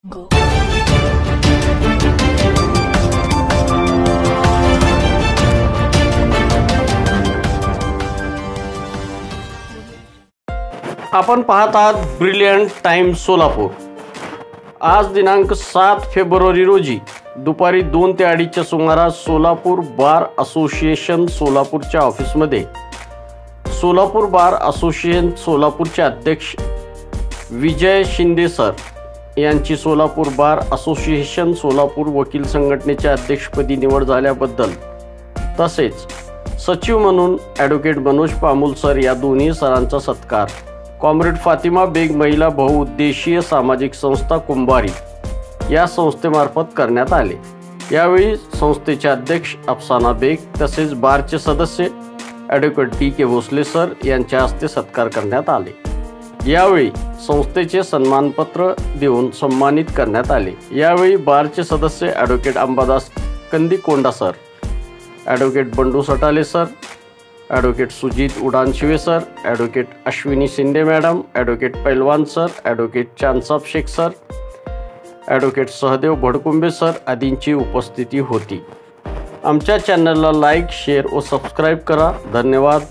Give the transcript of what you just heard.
Go. आपण पाहत आहात ब्रिलियंट टाइम सोलापूर। आज दिनांक 7 फेब्रुवारी रोजी दुपारी 2 ते 2:30च्या सुमारास सोलापूर बार असोसिएशन सोलापूरच्या ऑफिसमध्ये सोलापूर बार असोसिएशन सोलापूरचे अध्यक्ष विजय शिंदे सर यांची सोलापूर बार असोसिएशन सोलापूर वकील संघटनेच्या अध्यक्षपदी निवड झाल्याबद्दल तसेच सचिव म्हणून ॲडव्होकेट मनोज पामुल सर या दोन्ही सरांचा सत्कार कॉम्रेड फातिमा बेग महिला बहुउद्देशीय सामाजिक संस्था कुंभारी या संस्थेमार्फत करण्यात आले। यावेळी संस्थेचे अध्यक्ष अफसाना बेग तसेच बारचे सदस्य ॲडव्होकेट डी.के. भोसले सर यांच्या हस्ते सत्कार करण्यात आले। यावेळी संस्थेचे सन्मानपत्र देऊन सन्मानित करण्यात आले। यावेळी बारचे सदस्य advocate Ambadas Kandikonda sir, advocate Bandu Satale sir, advocate Sujit Udanshive sir, advocate Ashwini Shinde madam, advocate Pailwan sir, advocate Chandsab Shaikh sir, advocate Sahdev Bhadkumbe sir आदींची उपस्थिती होती। आमच्या चॅनलला लाईक, शेअर व सबस्क्राईब करा। धन्यवाद।